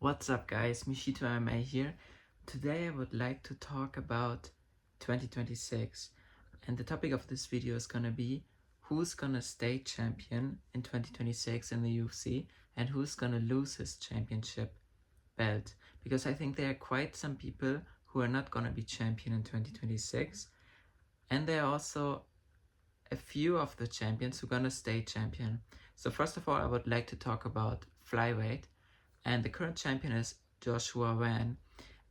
What's up guys, Mishito MMA here. Today I would like to talk about 2026 and the topic of this video is gonna be who's gonna stay champion in 2026 in the UFC and who's gonna lose his championship belt, because I think there are quite some people who are not gonna be champion in 2026 and there are also a few of the champions who are gonna stay champion. So first of all, I would like to talk about flyweight. And the current champion is Joshua Wan.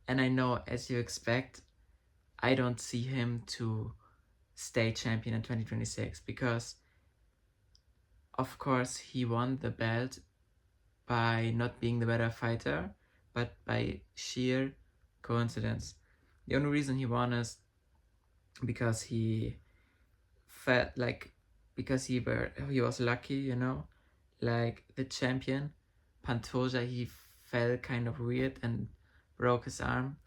And I know, as you expect, I don't see him to stay champion in 2026 because, of course, he won the belt by not being the better fighter, but by sheer coincidence. The only reason he won is because he felt like, because he was lucky, you know, like the champion Pantoja, he fell kind of weird and broke his arm.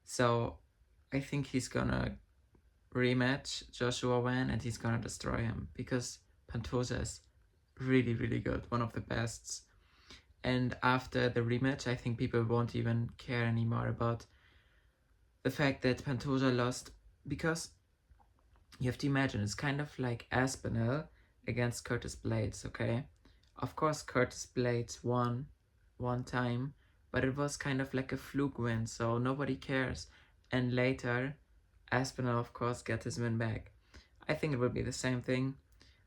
So I think he's gonna rematch Joshua Wan and he's gonna destroy him because Pantoja is really, really good, one of the best. And after the rematch, I think people won't even care anymore about the fact that Pantoja lost, because you have to imagine it's kind of like Aspinall against Curtis Blades, okay? Of course, Curtis Blades won one time, but it was kind of like a fluke win, so nobody cares. And later, Aspinall, of course, got his win back. I think it will be the same thing.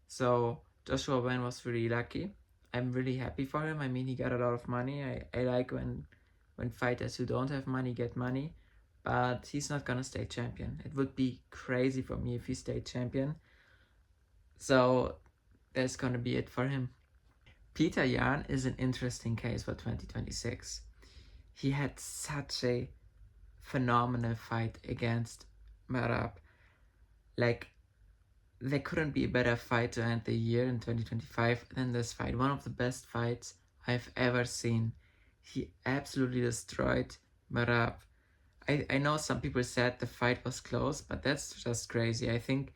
So Joshua Wan was really lucky. I'm really happy for him. I mean, he got a lot of money. I like when fighters who don't have money get money, but he's not gonna stay champion. It would be crazy for me if he stayed champion. So that's gonna be it for him. Petr Yan is an interesting case for 2026. He had such a phenomenal fight against Merab. Like, there couldn't be a better fight to end the year in 2025 than this fight. One of the best fights I've ever seen. He absolutely destroyed Merab. I know some people said the fight was close, but that's just crazy. I think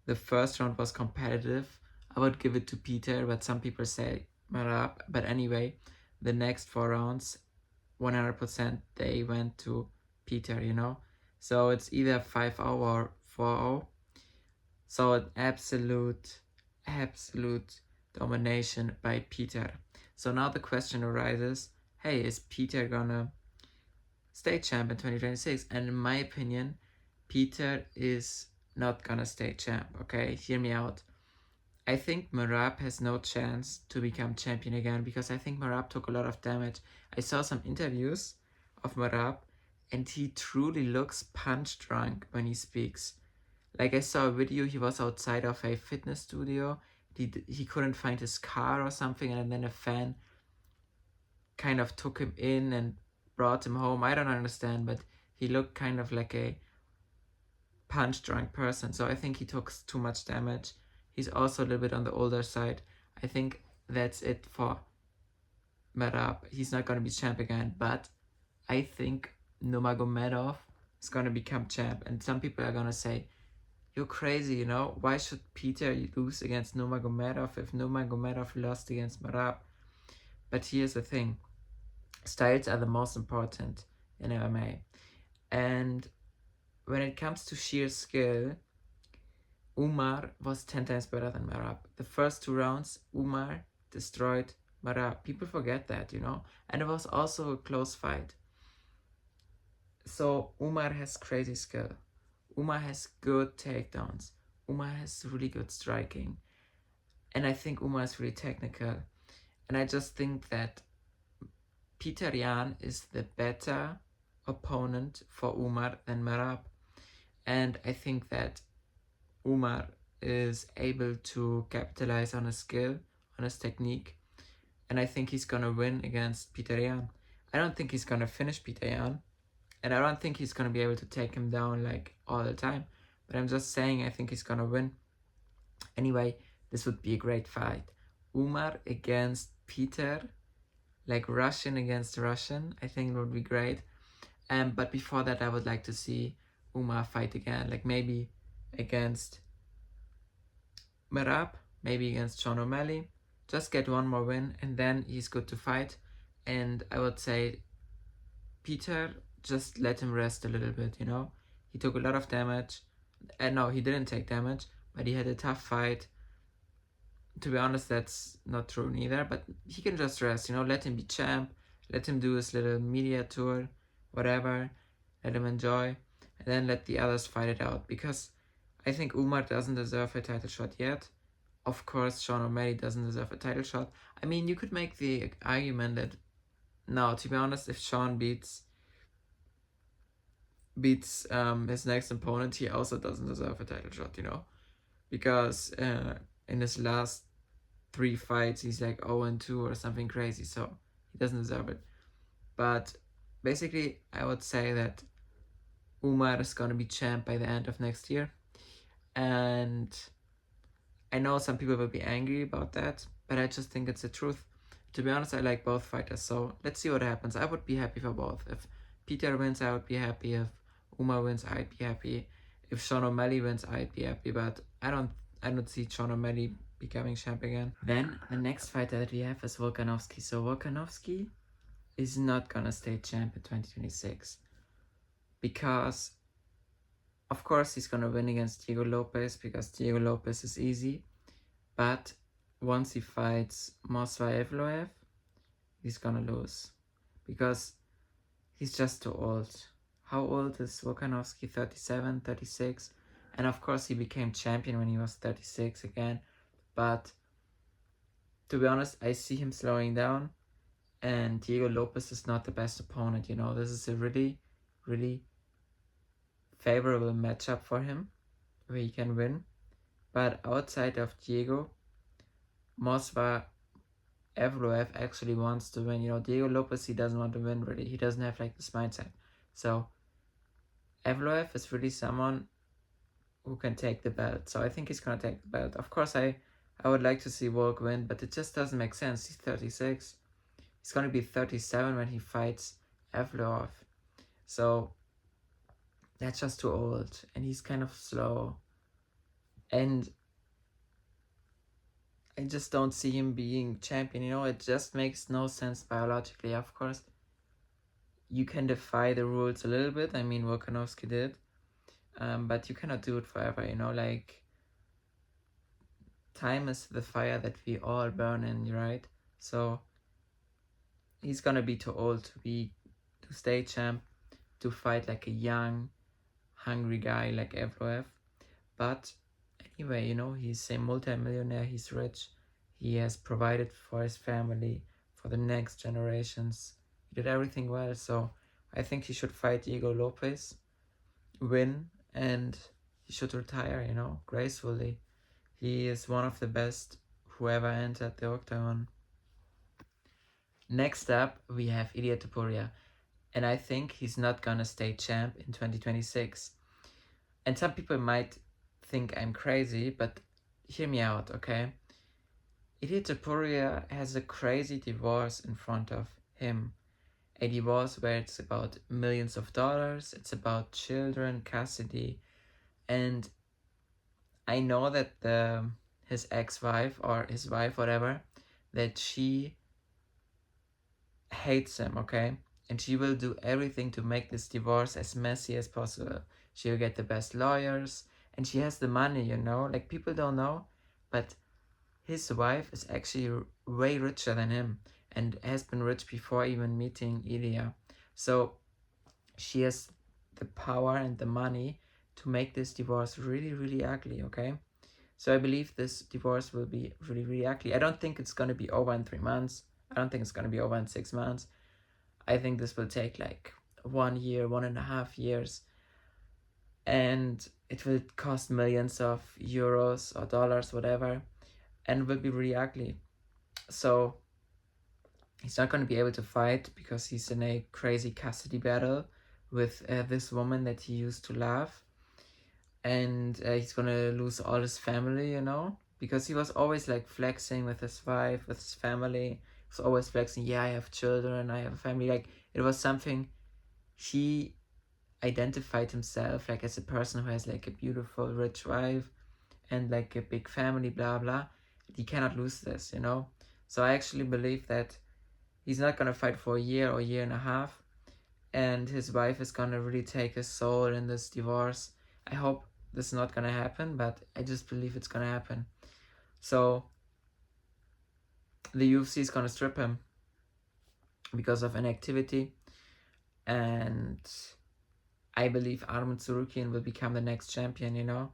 the first round was competitive. I would give it to Peter, but some people say Merab. But anyway, the next 4 rounds, 100% they went to Peter, you know? So it's either 5-0 or 4-0. So an absolute domination by Peter. So now the question arises, hey, is Peter gonna stay champ in 2026? And in my opinion, Peter is not gonna stay champ, okay? Hear me out. I think Merab has no chance to become champion again because I think Merab took a lot of damage. I saw some interviews of Merab and he truly looks punch drunk when he speaks. Like, I saw a video, he was outside of a fitness studio, he couldn't find his car or something, and then a fan kind of took him in and brought him home. I don't understand, but he looked kind of like a punch drunk person, so I think he took too much damage. He's also a little bit on the older side. I think that's it for Merab. He's not going to be champ again, but I think Nurmagomedov is going to become champ. And some people are going to say, you're crazy, you know? Why should Peter lose against Nurmagomedov if Nurmagomedov lost against Merab? But here's the thing. Styles are the most important in MMA. And when it comes to sheer skill, Umar was 10 times better than Merab. The first 2 rounds, Umar destroyed Merab. People forget that, you know? And it was also a close fight. So Umar has crazy skill. Umar has good takedowns. Umar has really good striking. And I think Umar is really technical. And I just think that Petr Yan is the better opponent for Umar than Merab. And I think that Umar is able to capitalize on his skill, on his technique, and I think he's gonna win against Petr Yan. I don't think he's gonna finish Petr Yan, and I don't think he's gonna be able to take him down like all the time, but I'm just saying I think he's gonna win. Anyway, this would be a great fight. Umar against Peter, like Russian against Russian, I think it would be great. But before that, I would like to see Umar fight again, like maybe against Merab, maybe against Sean O'Malley. Just get one more win and then he's good to fight. And I would say Peter just let him rest a little bit, you know? He took a lot of damage. No, he didn't take damage, but he had a tough fight. To be honest, that's not true neither, but he can just rest, you know? Let him be champ, let him do his little media tour, whatever, let him enjoy, and then let the others fight it out, because I think Umar doesn't deserve a title shot yet. Of course, Sean O'Malley doesn't deserve a title shot. I mean, you could make the argument that, no, to be honest, if Sean beats his next opponent, he also doesn't deserve a title shot, you know, because in his last 3 fights he's like 0-2 or something crazy, so he doesn't deserve it. But basically, I would say that Umar is gonna be champ by the end of next year, and I know some people will be angry about that, but I just think it's the truth. To be honest, I like both fighters, so let's see what happens. I would be happy for both. If Peter wins, I would be happy. If Umar wins, I'd be happy. If Sean O'Malley wins, I'd be happy. But I don't see Sean O'Malley becoming champ again. Then the next fighter that we have is Volkanovski. So Volkanovski is not gonna stay champ in 2026 because, of course, he's gonna win against Diego Lopez because Diego Lopez is easy. But once he fights Movsar Evloev, he's gonna lose because he's just too old. How old is Volkanovski? 37, 36? And of course he became champion when he was 36 again. But to be honest, I see him slowing down, and Diego Lopez is not the best opponent, you know. This is a really, really favorable matchup for him where he can win. But outside of Diego, Movsar Evloev actually wants to win. You know, Diego Lopez, he doesn't want to win really. He doesn't have like this mindset. So Evloev is really someone who can take the belt. So I think he's gonna take the belt. Of course, I would like to see Volk win, but it just doesn't make sense. He's 36. He's gonna be 37 when he fights Evloev. So that's just too old, and he's kind of slow. And I just don't see him being champion, you know. It just makes no sense biologically. Of course, you can defy the rules a little bit. I mean, Volkanovski did. But you cannot do it forever, you know. Like, time is the fire that we all burn in, right? So he's gonna be too old to stay champ, to fight like a young, hungry guy like Evloev. But anyway, you know, he's a multi-millionaire, he's rich, he has provided for his family, for the next generations. He did everything well, so I think he should fight Diego Lopez, win, and he should retire, you know, gracefully. He is one of the best who ever entered the octagon. Next up, we have Ilia Topuria, and I think he's not gonna stay champ in 2026. And some people might think I'm crazy, but hear me out, okay? Ilia Topuria has a crazy divorce in front of him. A divorce where it's about millions of dollars, it's about children, custody, and I know that his ex-wife or his wife, whatever, that she hates him, okay? And she will do everything to make this divorce as messy as possible. She'll get the best lawyers, and she has the money, you know? Like, people don't know, but his wife is actually way richer than him and has been rich before even meeting Ilia. So she has the power and the money to make this divorce really, really ugly, okay? So I believe this divorce will be really, really ugly. I don't think it's going to be over in 3 months. I don't think it's going to be over in 6 months. I think this will take like 1 year, 1.5 years. And it will cost millions of euros or dollars, whatever. And will be really ugly. So he's not going to be able to fight because he's in a crazy custody battle with this woman that he used to love. And he's going to lose all his family, you know, because he was always like flexing with his wife, with his family. He was always flexing, yeah, I have children, I have a family. Like, it was something he identified himself like as a person who has like a beautiful, rich wife and like a big family, blah, blah. He cannot lose this, you know. So I actually believe that he's not going to fight for a year or 1.5 years. and his wife is gonna really take his soul in this divorce. I hope this is not gonna happen, but I just believe it's gonna happen. So the UFC is gonna strip him because of inactivity, and I believe Arman Tsarukyan will become the next champion, you know?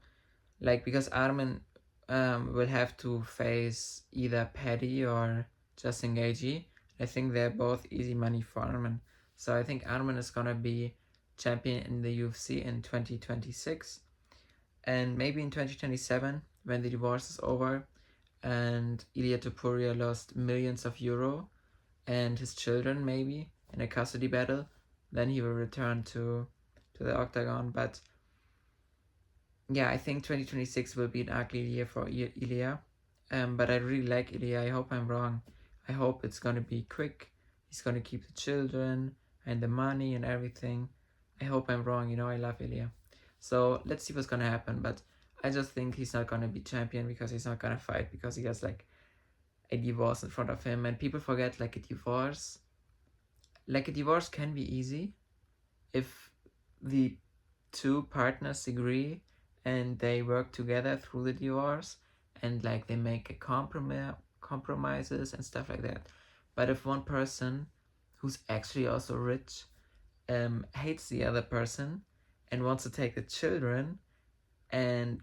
Like, because Arman will have to face either Paddy or Justin Gaethje. I think they're both easy money for Arman. So I think Arman is gonna be champion in the UFC in 2026. And maybe in 2027, when the divorce is over and Ilia Topuria lost millions of euro and his children maybe in a custody battle, then he will return to the octagon. But yeah, I think 2026 will be an ugly year for Ilia. But I really like Ilia. I hope I'm wrong. I hope it's gonna be quick. He's gonna keep the children and the money and everything. I hope I'm wrong. You know, I love Ilia. So let's see what's gonna happen. But I just think he's not gonna be champion because he's not gonna fight because he has like a divorce in front of him. And people forget like a divorce can be easy if the two partners agree and they work together through the divorce and like they make a compromises and stuff like that. But if one person who's actually also rich hates the other person and wants to take the children, and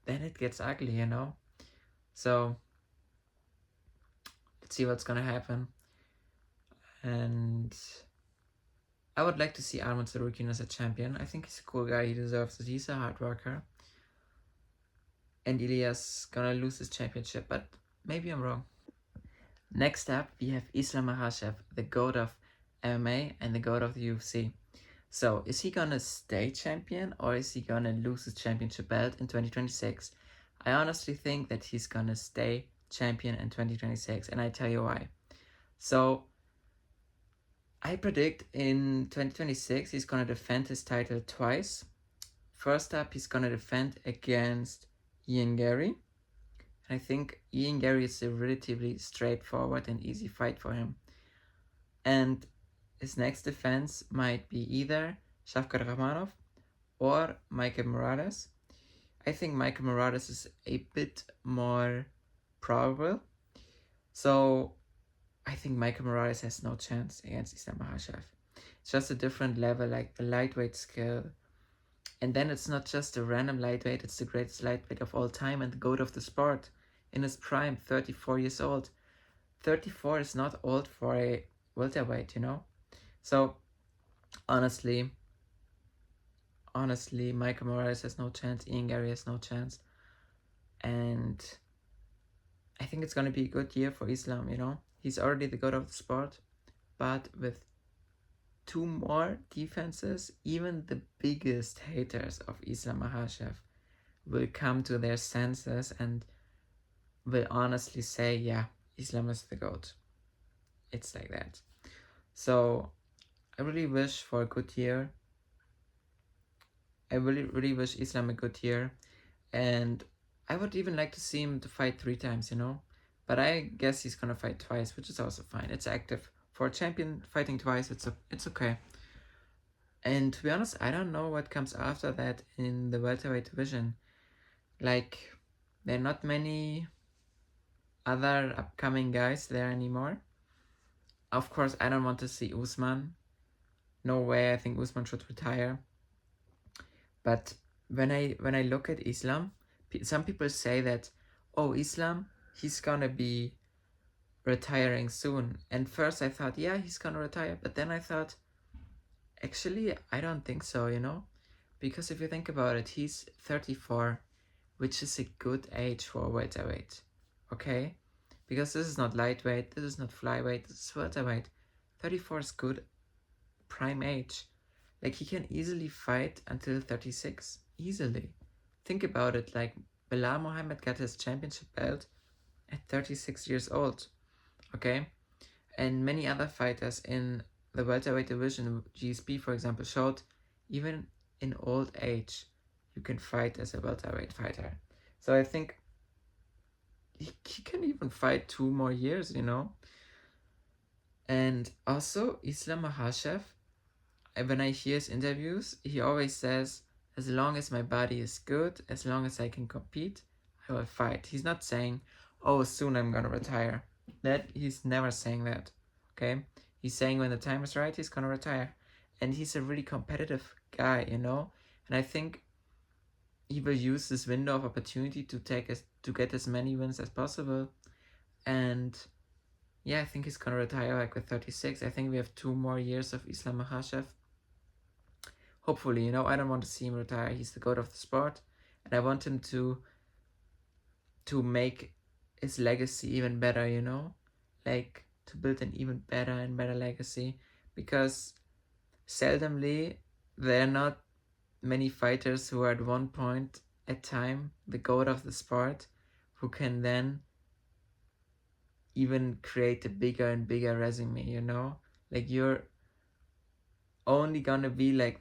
then it gets ugly, you know? So let's see what's gonna happen. And I would like to see Arman Tsarukyan as a champion. I think he's a cool guy. He deserves it. He's a hard worker. And Ilia's gonna lose his championship, but maybe I'm wrong. Next up, we have Islam Makhachev, the GOAT of MMA and the GOAT of the UFC. So, is he gonna stay champion or is he gonna lose his championship belt in 2026? I honestly think that he's gonna stay champion in 2026, and I tell you why. So, I predict in 2026 he's gonna defend his title twice. First up, he's gonna defend against Ian Garry. I think Ian Garry is a relatively straightforward and easy fight for him. And his next defense might be either Shavkat Rakhmonov or Michael Morales. I think Michael Morales is a bit more probable. So I think Michael Morales has no chance against Islam Makhachev. It's just a different level, like the lightweight skill. And then it's not just a random lightweight, it's the greatest lightweight of all time and the GOAT of the sport. In his prime, 34 years old. 34 is not old for a welterweight, you know? So, honestly, Michael Morales has no chance, Ian Garry has no chance. And I think it's going to be a good year for Islam, you know? He's already the GOAT of the sport, but with 2 more defenses, even the biggest haters of Islam Makhachev will come to their senses and will honestly say, yeah, Islam is the GOAT. It's like that. So I really wish for a good year. I really wish Islam a good year. And I would even like to see him to fight 3 times, you know? But I guess he's gonna fight twice, which is also fine. It's active. For a champion fighting twice, it's okay. And to be honest, I don't know what comes after that in the welterweight division. Like, there are not many other upcoming guys there anymore. Of course, I don't want to see Usman. No way, I think Usman should retire. But when I look at Islam, some people say that, oh, Islam, he's gonna be retiring soon. And first I thought, yeah, he's gonna retire. But then I thought, actually, I don't think so, you know? Because if you think about it, he's 34, which is a good age for a welterweight, okay? Because this is not lightweight, this is not flyweight, this is welterweight. 34 is good prime age. Like, he can easily fight until 36, easily. Think about it, like, Belal Muhammad got his championship belt at 36 years old, okay? And many other fighters in the welterweight division, GSP for example, showed even in old age you can fight as a welterweight fighter. So I think he can even fight 2 more years, you know? And also Islam Makhachev, when I hear his interviews, he always says, as long as my body is good, as long as I can compete, I will fight. He's not saying, oh, soon I'm gonna retire. He's never saying that. Okay? He's saying when the time is right, he's gonna retire. And he's a really competitive guy, you know? And I think he will use this window of opportunity to get as many wins as possible. And yeah, I think he's gonna retire like with 36. I think we have 2 more years of Islam Makhachev. Hopefully, you know, I don't want to see him retire. He's the goat of the sport, and I want him to make his legacy even better, you know, like to build an even better and better legacy, because seldomly there are not many fighters who are at one point at time the goat of the sport who can then even create a bigger and bigger resume, you know, like there are only gonna be like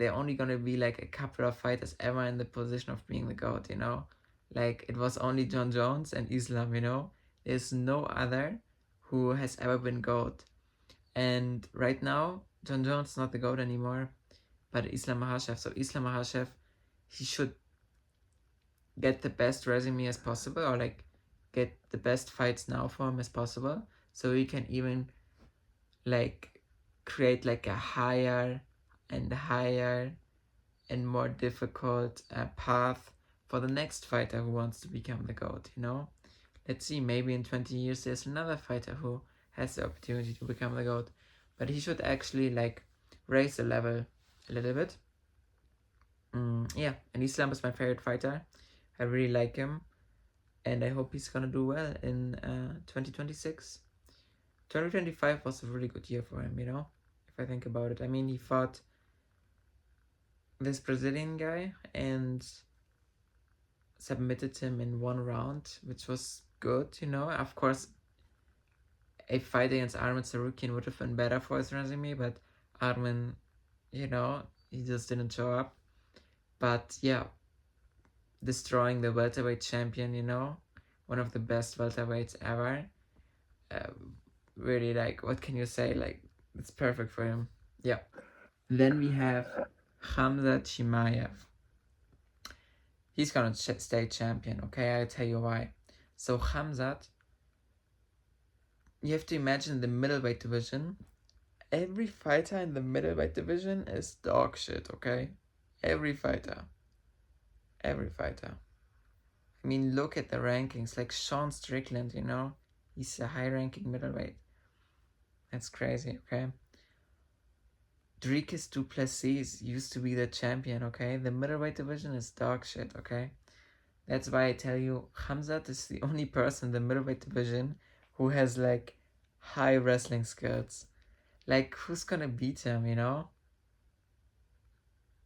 a couple of fighters ever in the position of being the GOAT, you know? Like it was only John Jones and Islam, you know? There's no other who has ever been GOAT. And right now, John Jones is not the GOAT anymore, but Islam Makhachev. So Islam Makhachev, he should get the best resume as possible, or like get the best fights now for him as possible, so he can even like create like a higher and more difficult path for the next fighter who wants to become the GOAT, you know? Let's see, maybe in 20 years there's another fighter who has the opportunity to become the GOAT. But he should actually like raise the level a little bit. Yeah, and Islam is my favorite fighter. I really like him, and I hope he's gonna do well in 2026. 2025 was a really good year for him, you know, if I think about it. I mean, he fought this Brazilian guy and submitted him in 1 round, which was good, you know. Of course, a fight against Arman Tsarukyan would have been better for his resume, but Arman, you know, he just didn't show up. But yeah, destroying the welterweight champion, you know, one of the best welterweights ever. Really, like, what can you say? Like, it's perfect for him. Yeah. Then we have Khamzat Chimaev. He's gonna stay champion, okay? I'll tell you why. So Khamzat, you have to imagine the middleweight division. Every fighter in the middleweight division is dog shit, okay? Every fighter. I mean, look at the rankings. Like Sean Strickland, you know? He's a high-ranking middleweight. That's crazy, okay? Dricus du Plessis used to be the champion, okay? The middleweight division is dog shit, okay? That's why I tell you, Khamzat is the only person in the middleweight division who has, like, high wrestling skills. Like, who's gonna beat him, you know?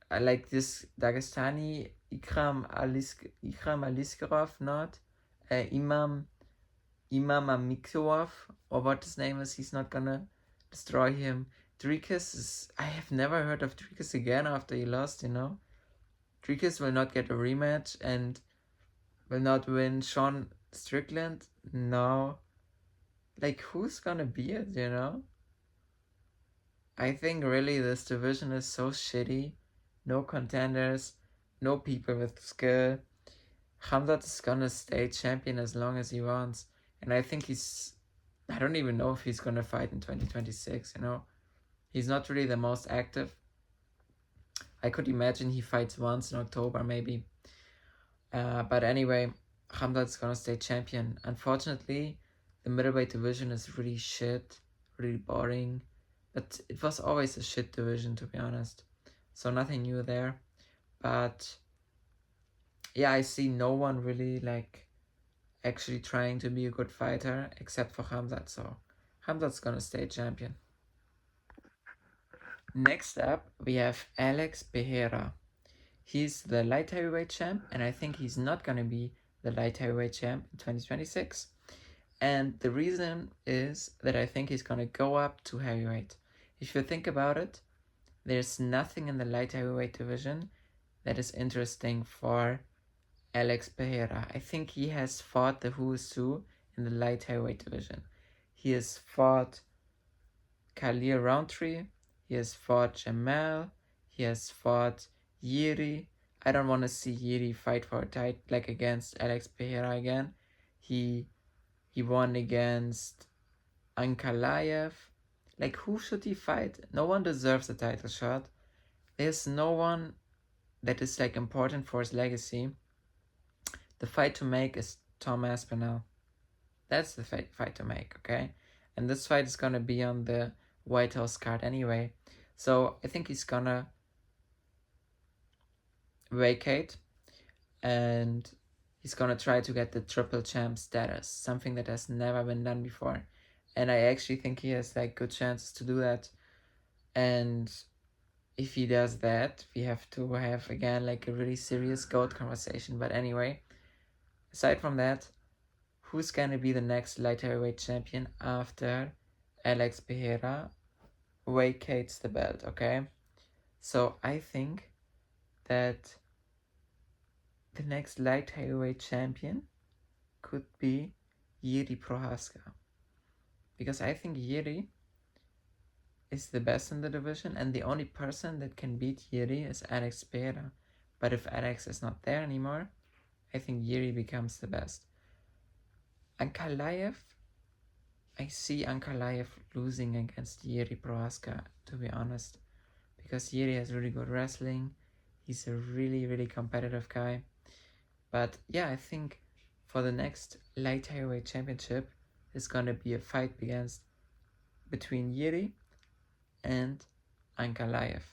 I like this Dagestani Ikram Aliskerov, not? Imam Amikov, or what his name is, he's not gonna destroy him. Dricus is... I have never heard of Dricus again after he lost, you know? Dricus will not get a rematch and will not win Sean Strickland. No. Like, who's gonna be it, you know? I think really this division is so shitty. No contenders, no people with skill. Khamzat is gonna stay champion as long as he wants. And I think I don't even know if he's gonna fight in 2026, you know? He's not really the most active. I could imagine he fights once in October, maybe. But anyway, Khamzat's gonna stay champion. Unfortunately, the middleweight division is really shit, really boring. But it was always a shit division, to be honest. So nothing new there. But yeah, I see no one really like actually trying to be a good fighter except for Khamzat. So Khamzat's gonna stay champion. Next up, we have Alex Pereira. He's the light heavyweight champ, and I think he's not gonna be the light heavyweight champ in 2026. And the reason is that I think he's gonna go up to heavyweight. If you think about it, there's nothing in the light heavyweight division that is interesting for Alex Pereira. I think he has fought the who's who in the light heavyweight division. He has fought Khalil Roundtree, he has fought Jamal, he has fought Yuri. I don't want to see Yuri fight for a title like against Alex Pereira again. He won against Ankalaev. Like, who should he fight? No one deserves a title shot. There's no one that is like important for his legacy. The fight to make is Tom Aspinall. That's the fight to make, okay? And this fight is gonna be on the White House card anyway. So I think he's gonna vacate and he's gonna try to get the triple champ status, something that has never been done before. And I actually think he has like good chances to do that. And if he does that, we have to have again like a really serious GOAT conversation. But anyway, aside from that, who's gonna be the next light heavyweight champion after Alex Pereira vacates the belt, okay? So I think that the next light heavyweight champion could be Jiří Procházka. Because I think Jiří is the best in the division, and the only person that can beat Jiří is Alex Pereira. But if Alex is not there anymore, I think Jiří becomes the best. Ankalaev, I see Ankalaev losing against Jiří Procházka, to be honest. Because Jiří has really good wrestling. He's a really, really competitive guy. But yeah, I think for the next light heavyweight championship, there's gonna be a fight between Jiří and Ankalaev.